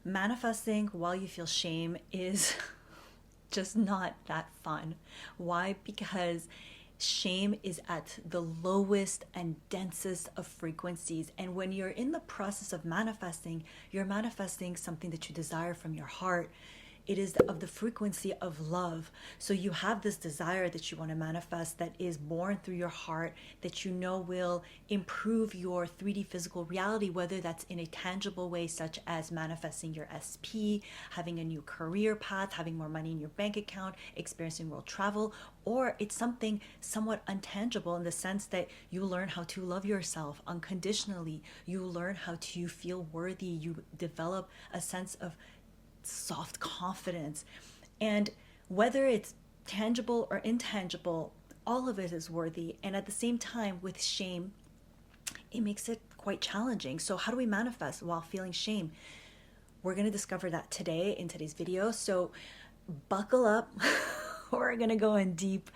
manifesting while you feel shame is just not that fun. Why? Because shame is at the lowest and densest of frequencies. And when you're in the process of manifesting, you're manifesting something that you desire from your heart. It is of the frequency of love. So you have this desire that you want to manifest that is born through your heart, that you know will improve your 3D physical reality, whether that's in a tangible way, such as manifesting your SP, having a new career path, having more money in your bank account, experiencing world travel, or it's something somewhat untangible in the sense that you learn how to love yourself unconditionally. You learn how to feel worthy. You develop a sense of soft confidence. And whether it's tangible or intangible, all of it is worthy. And at the same time, with shame, it makes it quite challenging. So how do we manifest while feeling shame? We're going to discover that today in today's video. So buckle up. We're going to go in deep.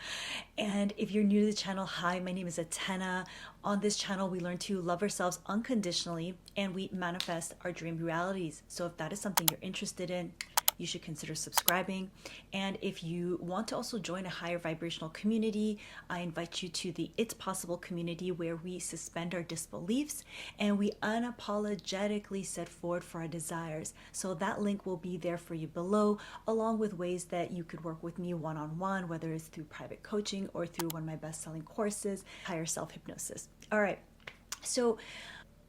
And if you're new to the channel, hi, my name is Atena. On this channel, we learn to love ourselves unconditionally and we manifest our dream realities. So if that is something you're interested in, you should consider subscribing. And if you want to also join a higher vibrational community, I invite you to the It's Possible community, where we suspend our disbeliefs and we unapologetically set forward for our desires. So that link will be there for you below, along with ways that you could work with me one-on-one, whether it's through private coaching or through one of my best-selling courses, Higher Self Hypnosis. All right, so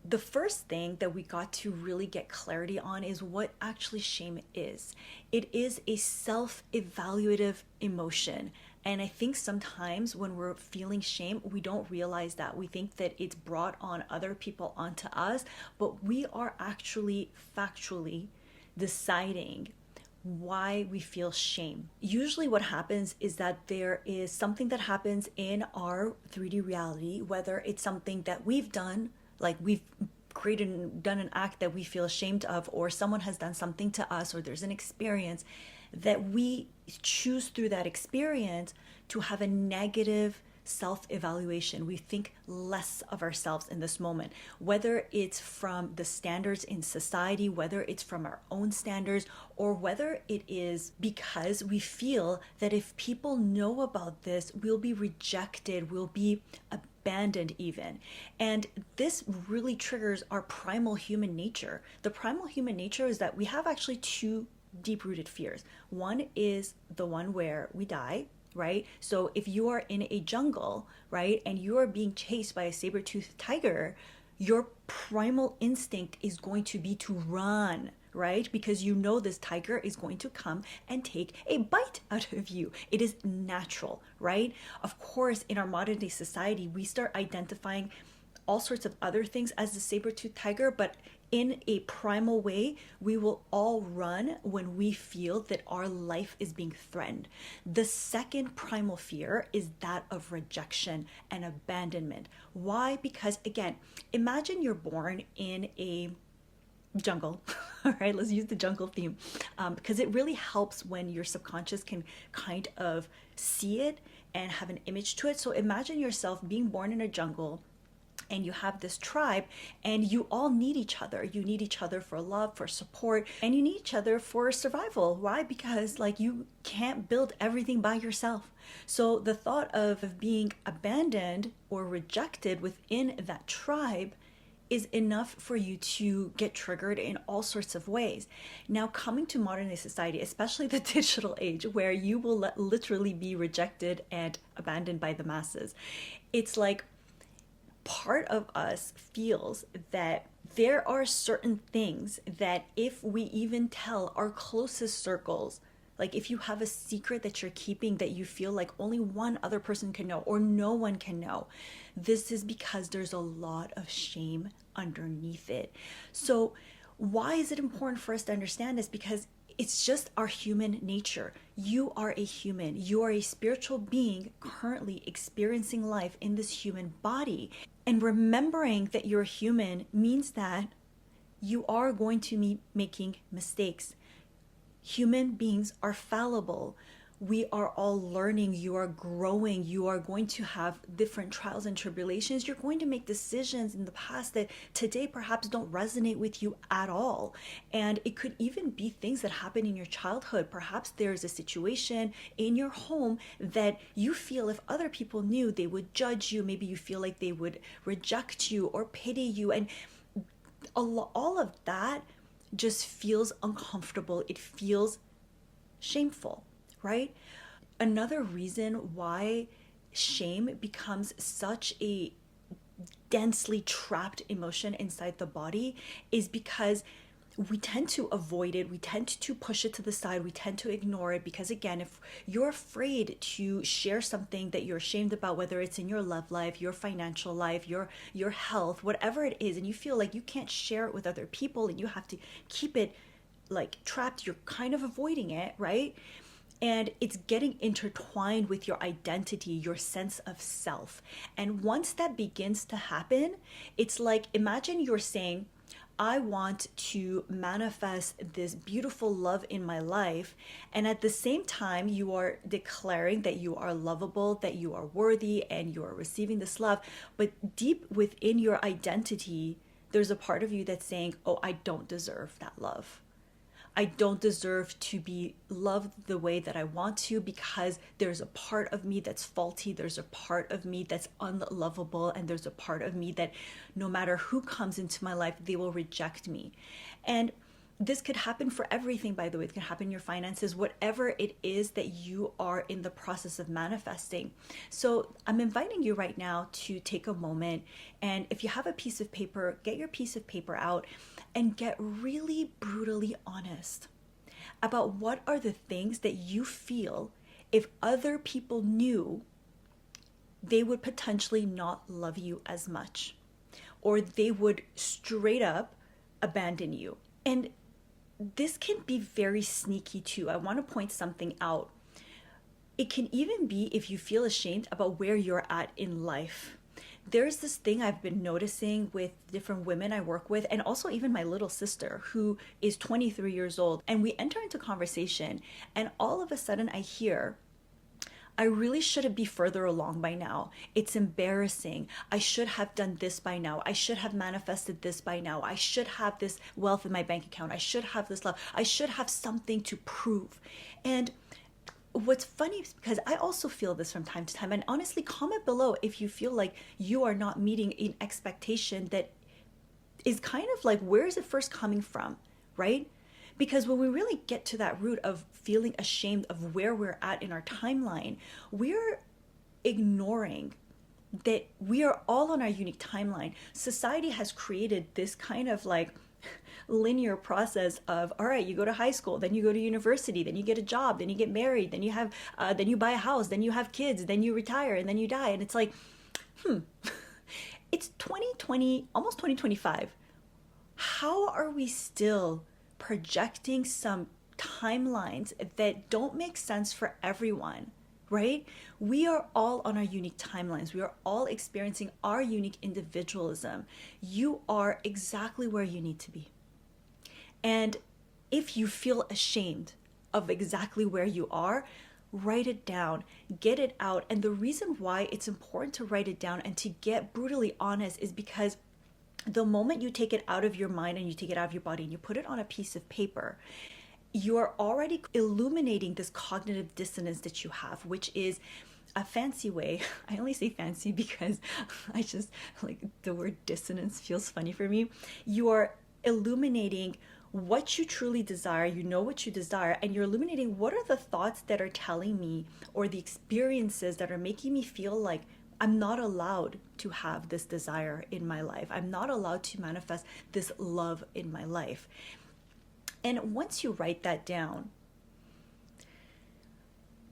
the first thing that we got to really get clarity on is what actually shame is. It is a self-evaluative emotion. And I think sometimes when we're feeling shame, we don't realize that. We think that it's brought on other people onto us, but we are actually factually deciding why we feel shame. Usually what happens is that there is something that happens in our 3D reality, whether it's something that we've done, like we've created and done an act that we feel ashamed of, or someone has done something to us, or there's an experience that we choose through that experience to have a negative self-evaluation. We think less of ourselves in this moment, whether it's from the standards in society, whether it's from our own standards, or whether it is because we feel that if people know about this, we'll be rejected, we'll be abandoned even. And this really triggers our primal human nature. The primal human nature is that we have actually two deep-rooted fears. One is the one where we die, right? So if you are in a jungle, right, and you are being chased by a saber-toothed tiger, your primal instinct is going to be to run, right? Because you know this tiger is going to come and take a bite out of you. It is natural, right? Of course, in our modern day society, we start identifying all sorts of other things as the saber-toothed tiger, but in a primal way, we will all run when we feel that our life is being threatened. The second primal fear is that of rejection and abandonment. Why? Because again, imagine you're born in a jungle. All right, let's use the jungle theme, because it really helps when your subconscious can kind of see it and have an image to it. So imagine yourself being born in a jungle, and you have this tribe, and you all need each other. You need each other for love, for support, and you need each other for survival. Why? Because like you can't build everything by yourself. So the thought of being abandoned or rejected within that tribe is enough for you to get triggered in all sorts of ways. Now, coming to modern day society, especially the digital age, where you will literally be rejected and abandoned by the masses, it's like part of us feels that there are certain things that if we even tell our closest circles, like if you have a secret that you're keeping that you feel like only one other person can know or no one can know, this is because there's a lot of shame underneath it. So why is it important for us to understand this? Because it's just our human nature. You are a human. You are a spiritual being currently experiencing life in this human body. And remembering that you're human means that you are going to be making mistakes. Human beings are fallible. We are all learning, you are growing, you are going to have different trials and tribulations. You're going to make decisions in the past that today perhaps don't resonate with you at all. And it could even be things that happen in your childhood. Perhaps there's a situation in your home that you feel if other people knew, they would judge you. Maybe you feel like they would reject you or pity you. And all of that just feels uncomfortable. It feels shameful, right? Another reason why shame becomes such a densely trapped emotion inside the body is because we tend to avoid it, we tend to push it to the side, we tend to ignore it, because again, if you're afraid to share something that you're ashamed about, whether it's in your love life, your financial life, your health, whatever it is, and you feel like you can't share it with other people and you have to keep it like trapped, you're kind of avoiding it, right? And it's getting intertwined with your identity, your sense of self. And once that begins to happen, it's like, imagine you're saying, I want to manifest this beautiful love in my life. And at the same time, you are declaring that you are lovable, that you are worthy, and you are receiving this love. But deep within your identity, there's a part of you that's saying, oh, I don't deserve that love. I don't deserve to be loved the way that I want to, because there's a part of me that's faulty. There's a part of me that's unlovable. And there's a part of me that no matter who comes into my life, they will reject me. And this could happen for everything, by the way. It can happen in your finances, whatever it is that you are in the process of manifesting. So I'm inviting you right now to take a moment. And if you have a piece of paper, get your piece of paper out and get really brutally honest about what are the things that you feel if other people knew, they would potentially not love you as much, or they would straight up abandon you. And this can be very sneaky too. I want to point something out. It can even be if you feel ashamed about where you're at in life. There's this thing I've been noticing with different women I work with, and also even my little sister who is 23 years old. And we enter into conversation, and all of a sudden I hear, I really should be further along by now. It's embarrassing. I should have done this by now. I should have manifested this by now. I should have this wealth in my bank account. I should have this love. I should have something to prove. And what's funny is because I also feel this from time to time. And honestly, comment below if you feel like you are not meeting an expectation that is kind of like, where is it first coming from, right? Because when we really get to that root of feeling ashamed of where we're at in our timeline, we're ignoring that we are all on our unique timeline. Society has created this kind of like linear process of, all right, you go to high school, then you go to university, then you get a job, then you get married, then you have, then you buy a house, then you have kids, then you retire, and then you die. And it's like, it's 2020, almost 2025. How are we still projecting some timelines that don't make sense for everyone, right? We are all on our unique timelines. We are all experiencing our unique individualism. You are exactly where you need to be. And if you feel ashamed of exactly where you are, write it down, get it out. And the reason why it's important to write it down and to get brutally honest is because the moment you take it out of your mind and you take it out of your body and you put it on a piece of paper, you are already illuminating this cognitive dissonance that you have, which is a fancy way. I only say fancy because I just like the word dissonance feels funny for me. You are illuminating what you truly desire. You know what you desire, and you're illuminating what are the thoughts that are telling me, or the experiences that are making me feel like I'm not allowed to have this desire in my life. I'm not allowed to manifest this love in my life. And once you write that down,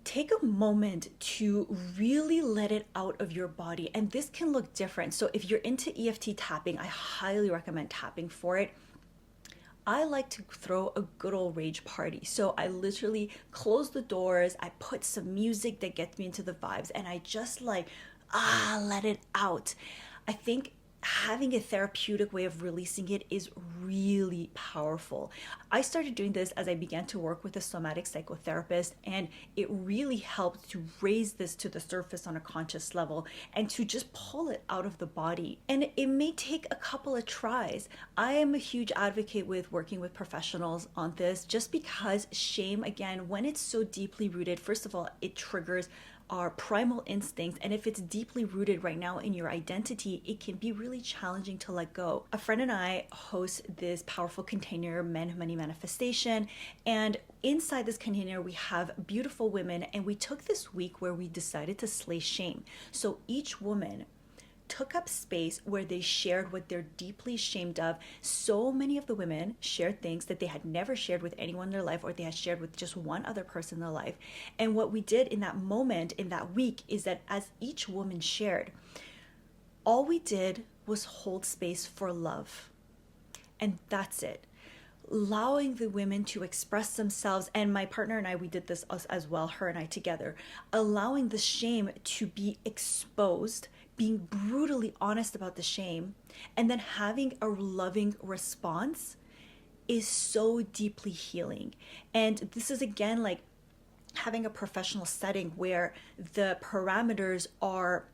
take a moment to really let it out of your body. And this can look different. So if you're into EFT tapping, I highly recommend tapping for it. I like to throw a good old rage party. So I literally close the doors, I put some music that gets me into the vibes, and I just like, let it out. I think having a therapeutic way of releasing it is really powerful. I started doing this as I began to work with a somatic psychotherapist, and it really helped to raise this to the surface on a conscious level and to just pull it out of the body. And it may take a couple of tries. I am a huge advocate with working with professionals on this just because shame, again, when it's so deeply rooted, first of all, it triggers our primal instincts, and if it's deeply rooted right now in your identity, it can be really challenging to let go. A friend and I host this powerful container, Men Money Manifestation, and inside this container we have beautiful women, and we took this week where we decided to slay shame. So each woman took up space where they shared what they're deeply ashamed of. So many of the women shared things that they had never shared with anyone in their life, or they had shared with just one other person in their life. And what we did in that moment, in that week, is that as each woman shared, all we did was hold space for love. And that's it. Allowing the women to express themselves, and my partner and I, we did this as well, her and I together, allowing the shame to be exposed, being brutally honest about the shame, and then having a loving response is so deeply healing. And this is again like having a professional setting where the parameters are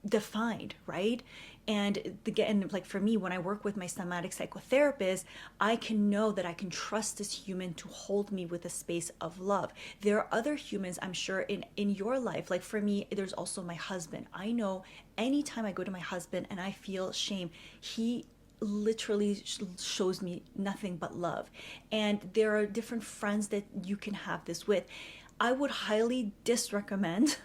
defined, right? And again, like for me, when I work with my somatic psychotherapist, I can know that I can trust this human to hold me with a space of love. There are other humans, I'm sure, in your life. Like for me, there's also my husband. I know anytime I go to my husband and I feel shame, he literally shows me nothing but love. And there are different friends that you can have this with. I would highly disrecommend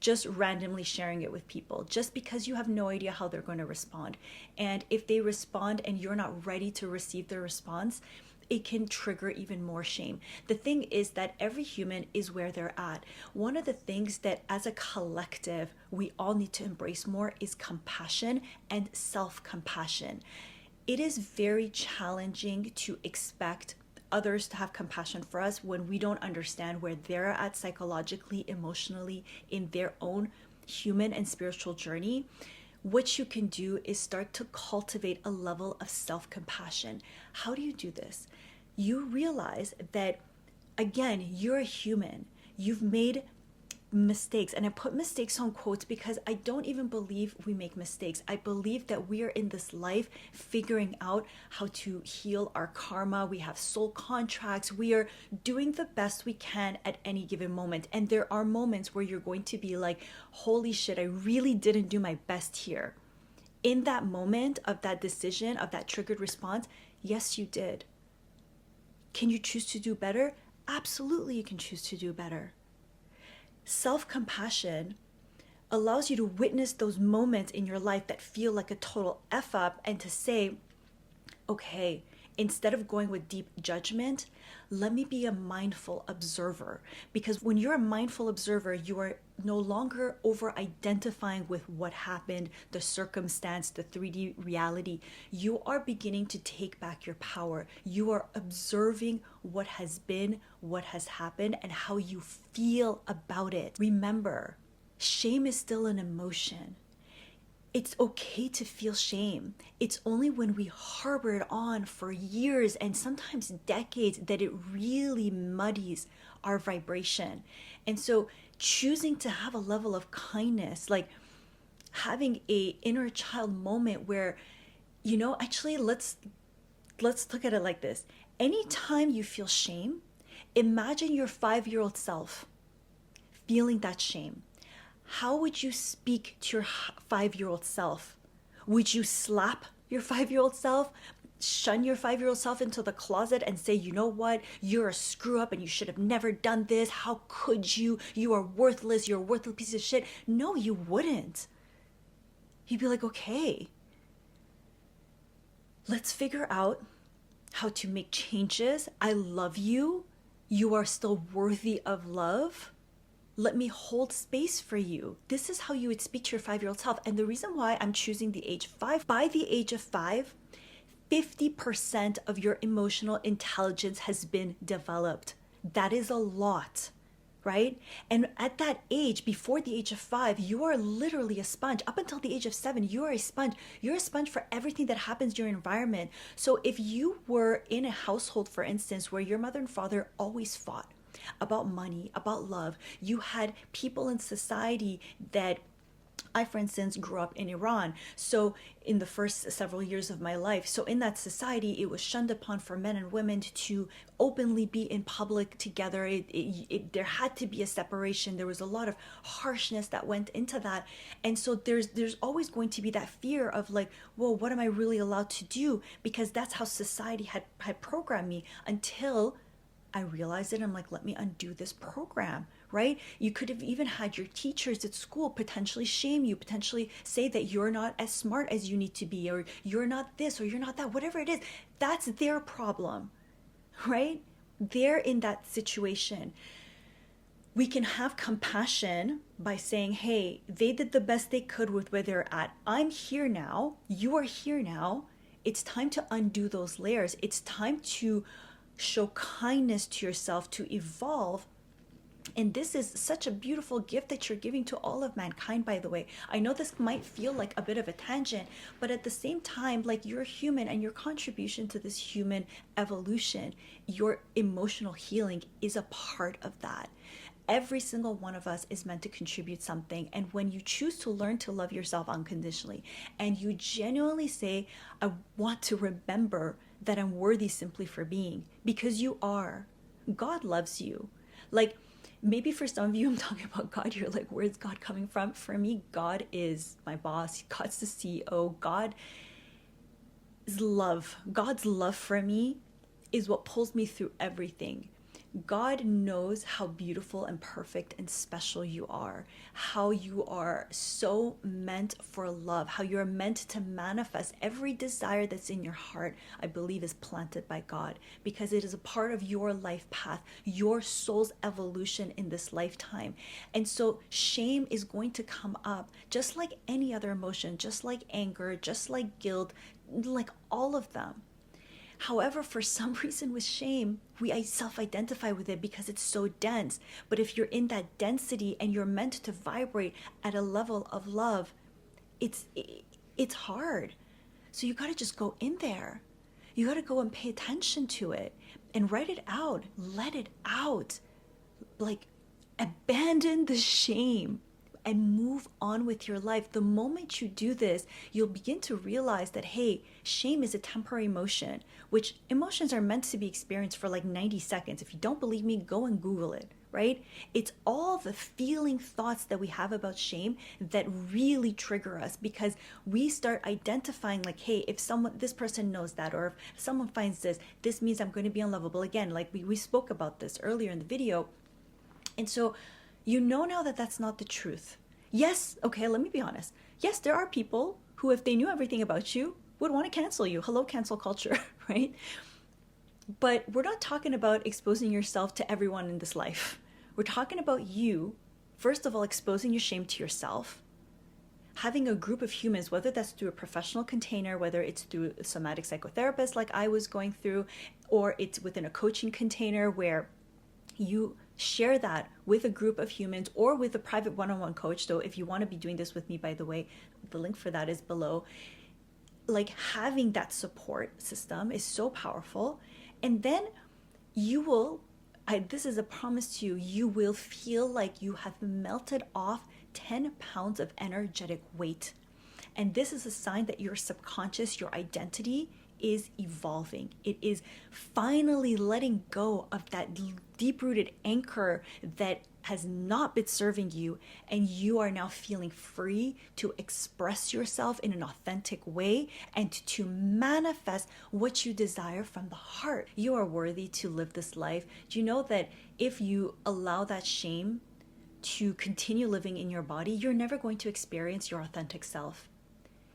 just randomly sharing it with people, just because you have no idea how they're going to respond. And if they respond and you're not ready to receive their response, it can trigger even more shame. The thing is that every human is where they're at. One of the things that as a collective we all need to embrace more is compassion and self-compassion. It is very challenging to expect others to have compassion for us when we don't understand where they're at psychologically, emotionally, in their own human and spiritual journey. What you can do is start to cultivate a level of self-compassion. How do you do this? You realize that, again, you're a human. You've made mistakes, and I put mistakes on quotes because I don't even believe we make mistakes. I believe that we are in this life figuring out how to heal our karma. We have soul contracts. We are doing the best we can at any given moment, and there are moments where you're going to be like, holy shit, I really didn't do my best here. In that moment of that decision, of that triggered response, yes, you did. Can you choose to do better? Absolutely, you can choose to do better. Self-compassion allows you to witness those moments in your life that feel like a total F up, and to say, okay, instead of going with deep judgment, let me be a mindful observer. Because when you're a mindful observer, you are no longer over identifying with what happened, the circumstance, the 3D reality. You are beginning to take back your power. You are observing what has been, what has happened, and how you feel about it. Remember, shame is still an emotion. It's okay to feel shame. It's only when we harbor it on for years and sometimes decades that it really muddies our vibration. And so choosing to have a level of kindness, like having a inner child moment where, actually let's look at it like this. Anytime you feel shame, imagine your 5-year-old self feeling that shame. How would you speak to your 5-year-old self? Would you slap your 5-year-old self? Shun your 5-year-old self into the closet and say, you know what? You're a screw up and you should have never done this. How could you? You are worthless. You're a worthless piece of shit. No, you wouldn't. You'd be like, okay, let's figure out how to make changes. I love you. You are still worthy of love. Let me hold space for you. This is how you would speak to your 5-year-old self. And the reason why I'm choosing the age 5, by the age of 5, 50% of your emotional intelligence has been developed. That is a lot right? And at that age, before the age of 5, you are literally a sponge. Up until the age of 7, you are a sponge. You're a sponge for everything that happens in your environment. So if you were in a household, for instance, where your mother and father always fought about money, about love, you had people in society that I, for instance, grew up in Iran. So, in the first several years of my life, so in that society, it was shunned upon for men and women to openly be in public together. There had to be a separation. There was a lot of harshness that went into that. And so, there's always going to be that fear of like, well, what am I really allowed to do? Because that's how society had programmed me until I realized it. I'm like, let me undo this program, right? You could have even had your teachers at school potentially shame you, potentially say that you're not as smart as you need to be, or you're not this, or you're not that, whatever it is. That's their problem, right? They're in that situation. We can have compassion by saying, hey, they did the best they could with where they're at. I'm here now. You are here now. It's time to undo those layers. It's time to show kindness to yourself, to evolve. And this is such a beautiful gift that you're giving to all of mankind, by the way. I know this might feel like a bit of a tangent, but at the same time, like, you're human, and your contribution to this human evolution, your emotional healing is a part of that. Every single one of us is meant to contribute something. And when you choose to learn to love yourself unconditionally, and you genuinely say, I want to remember that I'm worthy simply for being, because you are. God loves you. Like, maybe for some of you, I'm talking about God, you're like, where's God coming from? For me, God is my boss. God's the CEO. God is love. God's love for me is what pulls me through everything. God knows how beautiful and perfect and special you are, how you are so meant for love, how you're meant to manifest every desire that's in your heart. I believe is planted by God, because it is a part of your life path, your soul's evolution in this lifetime. And so shame is going to come up just like any other emotion, just like anger, just like guilt, like all of them. However, for some reason with shame, we self-identify with it because it's so dense. But if you're in that density and you're meant to vibrate at a level of love, it's hard. So you got to just go in there. You got to go and pay attention to it and write it out. Let it out. Like, abandon the shame and move on with your life. The moment you do this, you'll begin to realize that, hey, shame is a temporary emotion, which emotions are meant to be experienced for like 90 seconds. If you don't believe me, go and Google it, right? It's all the feeling thoughts that we have about shame that really trigger us, because we start identifying like, hey, if this person knows that, or if someone finds this means I'm going to be unlovable again. Like we spoke about this earlier in the video. And so you know now that that's not the truth. Yes, okay, let me be honest. Yes, there are people who, if they knew everything about you, would want to cancel you. Hello, cancel culture, right? But we're not talking about exposing yourself to everyone in this life. We're talking about you, first of all, exposing your shame to yourself, having a group of humans, whether that's through a professional container, whether it's through a somatic psychotherapist like I was going through, or it's within a coaching container where you share that with a group of humans, or with a private one-on-one coach. So if you want to be doing this with me, by the way, the link for that is below. Like, having that support system is so powerful. And then you will, this is a promise to you, you will feel like you have melted off 10 pounds of energetic weight. And this is a sign that your subconscious, your identity, is evolving. It is finally letting go of that deep-rooted anchor that has not been serving you, and you are now feeling free to express yourself in an authentic way and to manifest what you desire from the heart. You are worthy to live this life. Do you know that if you allow that shame to continue living in your body, you're never going to experience your authentic self?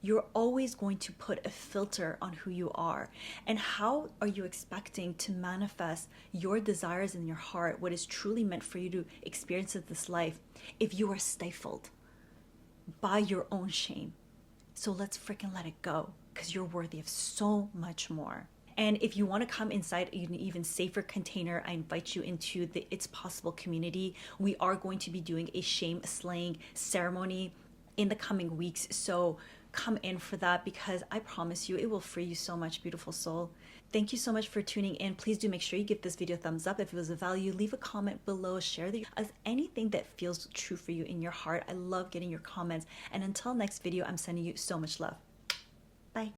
You're always going to put a filter on who you are. And how are you expecting to manifest your desires in your heart, what is truly meant for you to experience in this life, if you are stifled by your own shame? So let's freaking let it go, because you're worthy of so much more. And if you want to come inside an even safer container, I invite you into the It's Possible community. We are going to be doing a shame slaying ceremony in the coming weeks. So come in for that, because I promise you it will free you so much, beautiful soul. Thank you so much for tuning in. Please do make sure you give this video a thumbs up if it was of value. Leave a comment below, share as anything that feels true for you in your heart. I love getting your comments. And until next video, I'm sending you so much love. Bye.